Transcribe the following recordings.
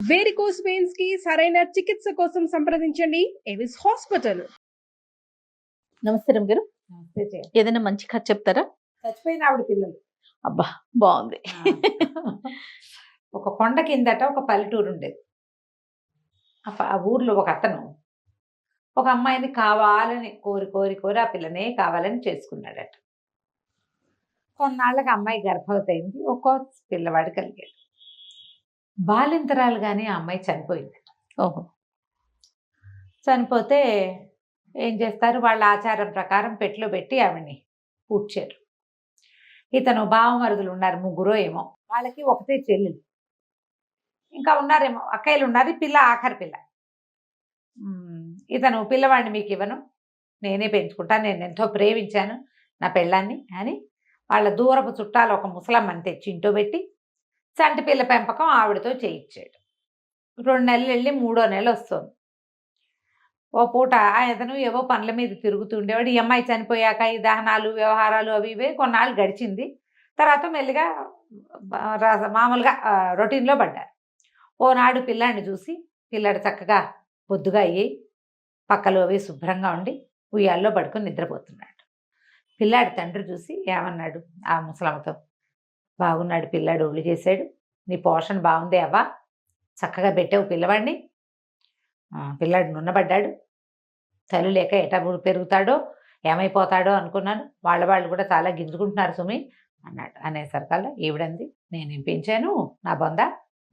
Varicose veins కి సరైన చికిత్స కోసం సంప్రదించండి ఎవిస్ హాస్పిటల్. నమస్తే గారు. నమస్తే జయ. ఏదైనా మంచి కథ చెప్తారా? చచ్చిపోయిన ఆవిడ పిల్లలు. అబ్బా బాగుంది. ఒక కొండ కిందట ఒక పల్లెటూరు ఉండేది. ఆ ఊర్లో ఒక అతను ఒక అమ్మాయిని కావాలని కోరి కోరి కోరి ఆ పిల్లనే కావాలని చేసుకున్నాడట. కొన్నాళ్ళకి అమ్మాయి గర్భవతి అయింది. ఒక్కో పిల్లవాడు కలిగాడు. బాలింతరాలుగానే ఆ అమ్మాయి చనిపోయింది. ఓహో. చనిపోతే ఏం చేస్తారు, వాళ్ళ ఆచారం ప్రకారం పెట్టులో పెట్టి ఆవిడ్ని పూడ్చారు. ఇతను బావమరుదులు ఉన్నారు, ముగ్గురో ఏమో. వాళ్ళకి ఒకటే చెల్లెలు, ఇంకా ఉన్నారేమో అక్కయ్యలు ఉన్నారు. ఈ పిల్ల ఆఖరి పిల్ల. ఇతను పిల్లవాడిని మీకు ఇవ్వను, నేనే పెంచుకుంటాను, నేను ఎంతో ప్రేమించాను నా పెళ్ళాన్ని అని వాళ్ళ దూరపు చుట్టాలు ఒక ముసలమ్మని తెచ్చి ఇంట్లో పెట్టి చంటి పిల్ల పెంపకం ఆవిడతో చేయించాడు. 2 నెలలు వెళ్ళి 3వ నెల వస్తుంది. ఓ పూట ఇతను ఏవో పనుల మీద తిరుగుతూ ఉండేవాడు. ఈ అమ్మాయి చనిపోయాక ఈ దహనాలు వ్యవహారాలు అవి ఇవే కొన్నాళ్ళు గడిచింది. తర్వాత మెల్లిగా మామూలుగా రొటీన్లో పడ్డారు. ఓనాడు పిల్లాడిని చూసి, పిల్లాడు చక్కగా పొద్దుగా అయ్యి పక్కలో అవి శుభ్రంగా ఉండి ఉయ్యాల్లో పడుకొని నిద్రపోతున్నాడు. పిల్లాడి తండ్రి చూసి ఏమన్నాడు ఆ ముసలమ్మతో, బాగున్నాడు పిల్లాడు, ఒళ్ళు చేశాడు, నీ పోషణ బాగుంది అవ్వా, చక్కగా పెట్టావు పిల్లవాడిని, పిల్లాడు నున్నబడ్డాడు, తల్లి లేక ఎటా పెరుగుతాడో ఏమైపోతాడో అనుకున్నాను, వాళ్ళు కూడా చాలా గింజుకుంటున్నారు సుమి అన్నాడు. అనేసరికల్లా ఈవిడంది, నేనేం పెంచాను నా బొంద,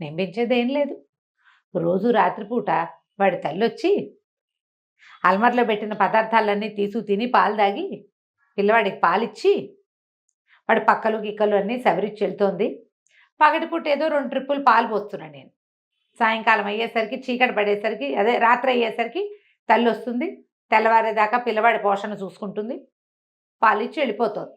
నేను పెంచేది ఏం లేదు. రోజు రాత్రిపూట వాడి తల్లి వచ్చి అల్మర్లో పెట్టిన పదార్థాలన్నీ తిని పాలు తాగి పిల్లవాడికి పాలిచ్చి వాడి పక్కలు గిక్కలు అన్నీ సవరించి వెళ్తోంది. పగటిపూట ఏదో 2 ట్రిప్పులు పాలు పోస్తున్నాను నేను. సాయంకాలం అయ్యేసరికి, చీకటి పడేసరికి, అదే రాత్రి అయ్యేసరికి తల్లి వస్తుంది. తెల్లవారేదాకా పిల్లవాడి పోషణ చూసుకుంటుంది, పాలిచ్చి వెళ్ళిపోతుంది.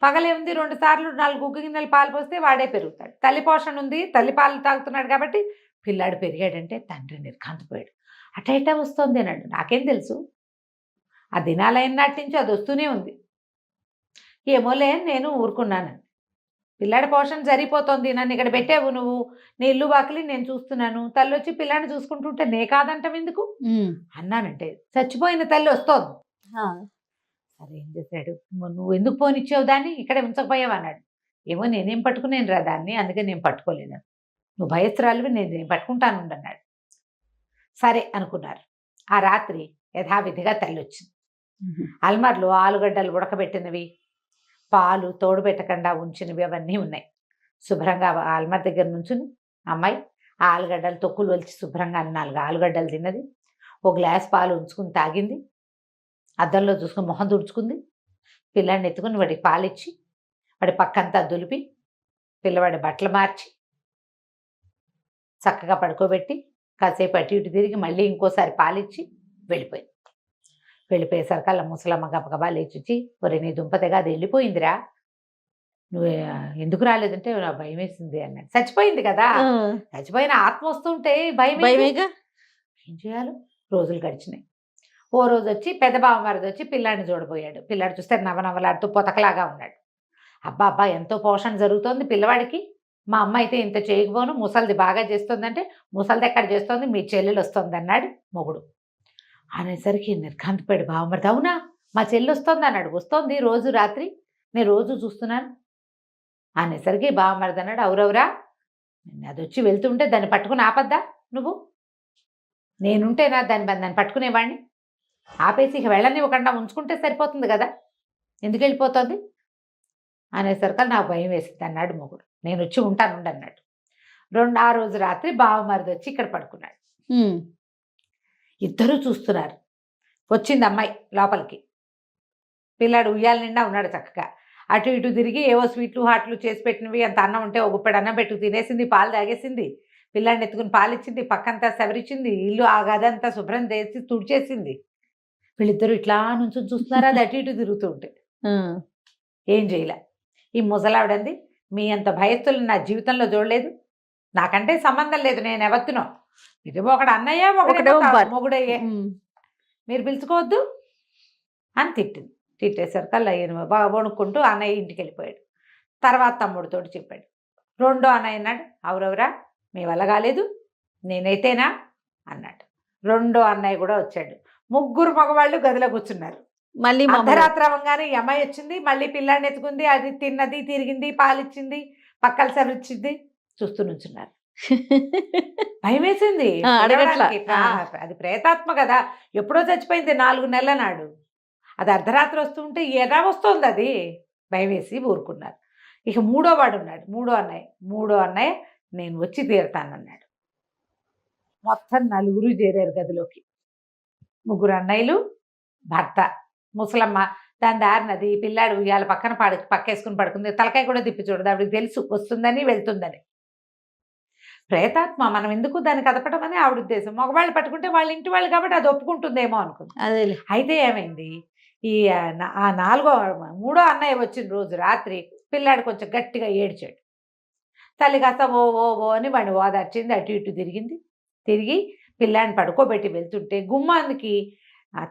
పగలేముంది, 2 సార్లు 4 ఉగ్గు గిన్నెలు పాలు పోస్తే వాడే పెరుగుతాడు. తల్లి పోషణ ఉంది, తల్లి పాలు తాగుతున్నాడు కాబట్టి పిల్లాడు పెరిగాడంటే తండ్రి నిర్ఘాంతపోయాడు. అటైటా వస్తుంది అన్నాడు. నాకేం తెలుసు, ఆ దినాలైన నాటి నుంచి అది వస్తూనే ఉంది, ఏమోలే నేను ఊరుకున్నాను. పిల్లాడి పోషణ జరిగిపోతుంది, నన్ను ఇక్కడ పెట్టావు నువ్వు, నీ ఇల్లు వాకిలి నేను చూస్తున్నాను, తల్లి వచ్చి పిల్లాడిని చూసుకుంటుంటే నే కాదంటాం ఎందుకు అన్నానంటే, చచ్చిపోయిన తల్లి వస్తోంది. సరే ఏం చేశాడు, నువ్వు ఎందుకు పోనిచ్చావు దాన్ని, ఇక్కడే ఉంచకపోయావు అన్నాడు. ఏమో నేనేం పట్టుకునేను రా దాన్ని, అందుకే నేను పట్టుకోలేను, నువ్వు భయస్త్రాలు, నేను పట్టుకుంటాను అన్నాడు. సరే అనుకున్నారు. ఆ రాత్రి యథావిధిగా తల్లి వచ్చింది. అల్మార్లో ఆలుగడ్డలు ఉడకబెట్టినవి, పాలు తోడు పెట్టకుండా ఉంచినవి అవన్నీ ఉన్నాయి. శుభ్రంగా అల్మార్ దగ్గర నుంచుని అమ్మాయి ఆ ఆలుగడ్డలు తొక్కులు వలిచి శుభ్రంగా 4 ఆలుగడ్డలు తిన్నది. ఓ గ్లాస్ పాలు ఉంచుకుని తాగింది. అద్దంలో చూసుకుని మొహం తుడుచుకుంది. పిల్లాడిని ఎత్తుకుని వాడికి పాలిచ్చి వాడి పక్కంతా దులిపి పిల్లవాడి బట్టలు మార్చి చక్కగా పడుకోబెట్టి కాసేపు అటు ఇటు తిరిగి మళ్ళీ ఇంకోసారి పాలిచ్చి వెళ్ళిపోయింది. వెళ్ళిపోయేసరికల్లా ముసలమ్మ గబగబా లేచి, ఒరే నీ దుంపతగా అది వెళ్ళిపోయిందిరా, నువ్వు ఎందుకు రాలేదంటే నా భయం వేసింది అన్నాడు. చచ్చిపోయింది కదా, చచ్చిపోయిన ఆత్మ వస్తుంటే భయమేగా, ఏం చేయాలి. రోజులు గడిచినాయి. ఓ రోజు వచ్చి పెద్ద బావమరిది వచ్చి పిల్లాడిని చూడబోయాడు. పిల్లాడు చూస్తే నవనవలాడుతూ పొతకలాగా ఉన్నాడు. అబ్బా ఎంతో పోషణ జరుగుతోంది పిల్లవాడికి, మా అమ్మ అయితే ఇంత చేయకపోను, ముసలిది బాగా చేస్తుందంటే, ముసలిది ఎక్కడ చేస్తోంది, మీ చెల్లెలు వస్తుంది అన్నాడు మొగుడు. అనేసరికి నిర్ఘాంతపోయాడు బావమరిది. అవునా, మా చెల్లి వస్తుంది అన్నాడు. వస్తోంది రోజు రాత్రి, నేను రోజు చూస్తున్నాను అనేసరికి బావమరిది అన్నాడు, అవురవురా, అది వచ్చి వెళ్తుంటే దాన్ని పట్టుకుని ఆపద్దా నువ్వు, నేనుంటేనా దాన్ని పట్టుకునేవాడిని, ఆపేసి ఇక వెళ్ళనివ్వకుండా ఉంచుకుంటే సరిపోతుంది కదా, ఎందుకు వెళ్ళిపోతుంది అనేసరికి నాకు భయం వేసింది అన్నాడు మొగుడు. నేను వచ్చి ఉంటాను అన్నాడు. ఆ రోజు రాత్రి బావమరిది వచ్చి ఇక్కడ పడుకున్నాడు. ఇద్దరూ చూస్తున్నారు. వచ్చింది అమ్మాయి లోపలికి. పిల్లాడు ఉయ్యాల నిండా ఉన్నాడు చక్కగా. అటు ఇటు తిరిగి ఏవో స్వీట్లు హాట్లు చేసి పెట్టినవి, అంత అన్నం ఉంటే ఒక గుప్పెడు అన్నం పెట్టుకు తినేసింది, పాలు తాగేసింది, పిల్లాడిని ఎత్తుకుని పాలిచ్చింది, పక్కంతా సవరించింది, ఇల్లు ఆ గదంతా శుభ్రం చేసి తుడిచేసింది. వీళ్ళిద్దరూ ఇట్లా నుంచి చూస్తున్నారు, అది అటు ఇటు తిరుగుతూ ఉంటే. ఏం చేయలే. ఈ ముసలావిడంది, మీ అంత భయస్తులు నా జీవితంలో చూడలేదు, నాకంటే సంబంధం లేదు, నేను ఎవత్తునో, ఇది ఒకడు అన్నయ్య ఒకటే మొగుడయ్యే, మీరు పిలుచుకోవద్దు అని తిట్టింది. తిట్టేసరికల్లా ఈయన బాగా వణుక్కుంటూ అన్నయ్య ఇంటికి వెళ్ళిపోయాడు. తర్వాత తమ్ముడితోటి చెప్పాడు. 2వ అన్నయ్య అన్నాడు, అవురవరా మీ వల్ల కాలేదు, నేనైతేనా అన్నాడు. రెండో అన్నయ్య కూడా వచ్చాడు. ముగ్గురు మగవాళ్ళు గదిలో కూర్చున్నారు. మళ్ళీ అర్ధరాత్రి అవ్వగానే ఈ అమ్మాయి వచ్చింది, మళ్ళీ పిల్లాడిని ఎత్తుకుంది, అది తిన్నది, తిరిగింది, పాలిచ్చింది, పక్కల సరిచింది, చూస్తూ నుంచున్నారు. భయం వేసింది. అడగట్లా. అది ప్రేతాత్మ కదా, ఎప్పుడో చచ్చిపోయింది 4 నెలల నాడు. అది అర్ధరాత్రి వస్తుంటే ఎలా వస్తుంది అది, భయం వేసి ఊరుకున్నారు. ఇక మూడో వాడు ఉన్నాడు, మూడో అన్నయ్య నేను వచ్చి తీరుతానన్నాడు. మొత్తం 4 చేరారు గదిలోకి. 3 అన్నయ్యలు, భర్త, ముసలమ్మ దాని దారినది, పిల్లాడు ఉయ్యాల పక్కన పక్కేసుకుని పడుకుంది. తలకాయ కూడా తిప్పి చూడదు, ఆవిడకి తెలుసు వస్తుందని వెళ్తుందని. ప్రేతాత్మ, మనం ఎందుకు దాన్ని కదపడం అని ఆవిడ ఉద్దేశం. మగవాళ్ళు పట్టుకుంటే వాళ్ళ ఇంటి వాళ్ళు కాబట్టి అది ఒప్పుకుంటుందేమో అనుకుంది. అదే. అయితే ఏమైంది, ఈ మూడో అన్నయ్య వచ్చిన రోజు రాత్రి పిల్లాడు కొంచెం గట్టిగా ఏడ్చాడు. తల్లి కాస్త ఓ ఓ ఓ అని వాడిని ఓదార్చింది, అటు ఇటు తిరిగి పిల్లాడిని పడుకోబెట్టి వెళ్తుంటే గుమ్మానికి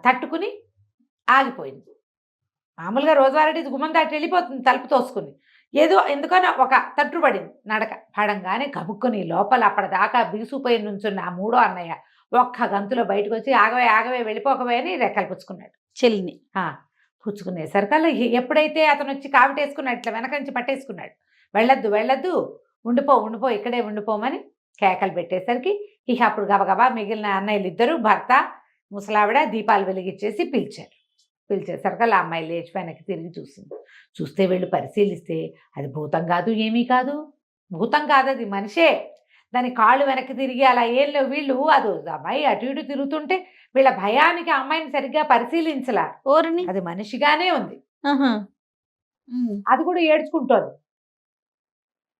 తట్టుకుని ఆగిపోయింది. మామూలుగా రోజువారీ గుమ్మం దాటి వెళ్ళిపోతుంది తలుపు తోసుకుని, ఏదో ఎందుకని ఒక తట్టుబడింది నడక. పడంగానే గబుక్కుని లోపల అప్పటిదాకా బిగుసుపోయి నుంచున్న ఆ మూడో అన్నయ్య ఒక్క గంతులో బయటకు వచ్చి ఆగవే వెళ్ళిపోకవే అని రెక్కలు పుచ్చుకున్నాడు చెల్లిని. పుచ్చుకునేసరికల్లా ఎప్పుడైతే అతను వచ్చి కావిటేసుకున్నాడు, ఇట్లా వెనక నుంచి పట్టేసుకున్నాడు, వెళ్ళొద్దు ఉండిపో ఇక్కడే ఉండిపోమని కేకలు పెట్టేసరికి ఇక అప్పుడు గబగబా మిగిలిన అన్నయ్యలు ఇద్దరు, భర్త, ముసలావిడ దీపాలు వెలిగించేసి పిలిచేసరికల్లా ఆ అమ్మాయి లేచి వెనక్కి తిరిగి చూస్తే వీళ్ళు పరిశీలిస్తే అది భూతం కాదు, ఏమీ కాదు. భూతం కాదు, అది మనిషే. దాని కాళ్ళు వెనక్కి తిరిగి అలా ఏం లేవు. వీళ్ళు అది అమ్మాయి అటు ఇటు తిరుగుతుంటే వీళ్ళ భయానికి అమ్మాయిని సరిగ్గా పరిశీలించలా, ఓరిని అది మనిషిగానే ఉంది. అది కూడా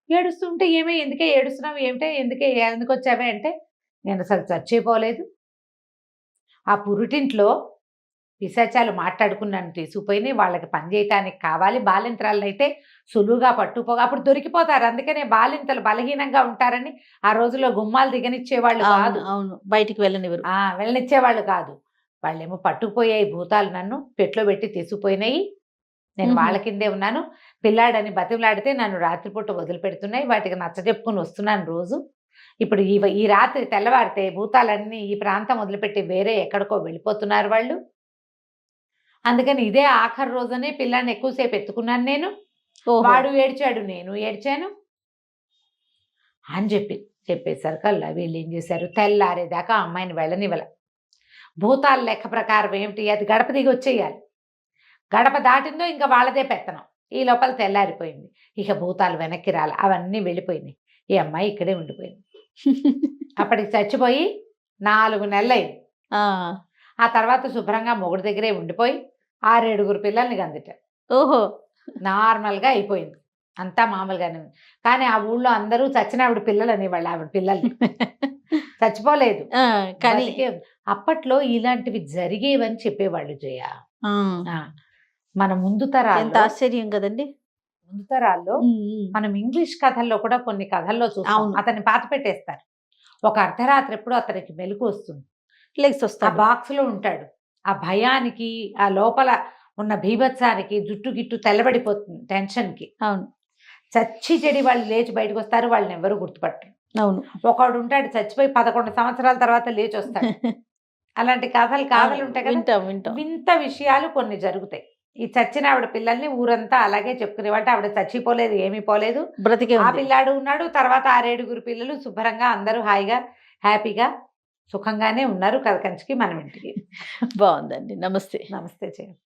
ఏడుస్తుంటే ఎందుకే ఏడుస్తున్నావు, ఎందుకు వచ్చావే అంటే, నేను అసలు చచ్చిపోలేదు, ఆ పురిటింట్లో పిశాచాలు మాట్లాడుకున్నాను తీసుకుపోయినాయి, వాళ్ళకి పని చేయటానికి కావాలి, బాలింతరాలను అయితే సులువుగా పట్టుపోగా అప్పుడు దొరికిపోతారు. అందుకనే బాలింతలు బలహీనంగా ఉంటారని ఆ రోజుల్లో గుమ్మాలు దిగనిచ్చేవాళ్ళు కాదు. అవును, బయటికి వెళ్ళనిచ్చేవాళ్ళు కాదు. వాళ్ళేమో పట్టుకుపోయాయి భూతాలు, నన్ను పెట్లో పెట్టి తీసుకుపోయినాయి, నేను వాళ్ళ కిందే ఉన్నాను, పిల్లాడని బతిమలాడితే నన్ను రాత్రిపూట వదిలిపెడుతున్నాయి, వాటికి నచ్చజెప్పుకుని వస్తున్నాను రోజు. ఇప్పుడు ఈ రాత్రి తెల్లవారితే భూతాలన్నీ ఈ ప్రాంతం వదిలిపెట్టి వేరే ఎక్కడికో వెళ్ళిపోతున్నారు వాళ్ళు. అందుకని ఇదే ఆఖరి రోజునే పిల్లాన్ని ఎక్కువసేపు ఎత్తుకున్నాను నేను, వాడు ఏడ్చాడు, నేను ఏడ్చాను అని చెప్పేసరికల్లా వీళ్ళు ఏం చేశారు, తెల్లారేదాకా అమ్మాయిని వెళ్ళనివ్వల. భూతాల లెక్క ప్రకారం ఏమిటి, అది గడప దిగి వచ్చేయాలి, గడప దాటిందో ఇంకా వాళ్ళదే పెత్తనం. ఈ లోపల తెల్లారిపోయింది, ఇక భూతాలు వెనక్కి రాలి, అవన్నీ వెళ్ళిపోయినాయి. ఈ అమ్మాయి ఇక్కడే ఉండిపోయింది. అప్పటికి చచ్చిపోయి 4 నెలలైంది. ఆ తర్వాత శుభ్రంగా మొగుడు దగ్గరే ఉండిపోయి 6-7 పిల్లల్ని కందిట. నార్మల్గా అయిపోయింది, అంతా మామూలుగానే ఉంది. కానీ ఆ ఊళ్ళో అందరూ చచ్చిన ఆవిడ పిల్లలు అనేవాళ్ళు, ఆవిడ పిల్లలు చచ్చిపోలేదు. కానీ అప్పట్లో ఇలాంటివి జరిగేవని చెప్పేవాళ్ళు జయ. మన ముందు తరాలు ఆశ్చర్యం కదండి. ముందు తరాల్లో మనం ఇంగ్లీష్ కథల్లో కూడా కొన్ని కథల్లో చూస్తాం, అతన్ని పాత పెట్టేస్తారు. ఒక అర్ధరాత్రి ఎప్పుడు అతనికి మెలకు వస్తుంది, ఆ బాక్స్ లో ఉంటాడు. ఆ భయానికి, ఆ లోపల ఉన్న భీభత్సానికి జుట్టు గిట్టు తెల్లబడిపోతుంది టెన్షన్కి. అవును, చచ్చి చెడి వాళ్ళు లేచి బయటకు వస్తారు, వాళ్ళని ఎవరు గుర్తుపట్టరు. అవును, ఒకడు ఉంటాడు చచ్చిపోయి 11 సంవత్సరాల తర్వాత లేచి వస్తాడు. అలాంటి కథలు ఉంటాయి కదా, వింత విషయాలు కొన్ని జరుగుతాయి. ఈ చచ్చిన ఆవిడ పిల్లల్ని ఊరంతా అలాగే చెప్పుకునేవాళ్ళు, ఆవిడ చచ్చిపోలేదు, ఏమీ పోలేదు, బ్రతికే ఆ పిల్లాడు ఉన్నాడు. తర్వాత 6-7 పిల్లలు శుభ్రంగా అందరూ హాయిగా హ్యాపీగా సుఖంగానే ఉన్నారు. కథ కంచికి మనం ఇంటికి. బాగుందండి. నమస్తే. నమస్తే చేయండి.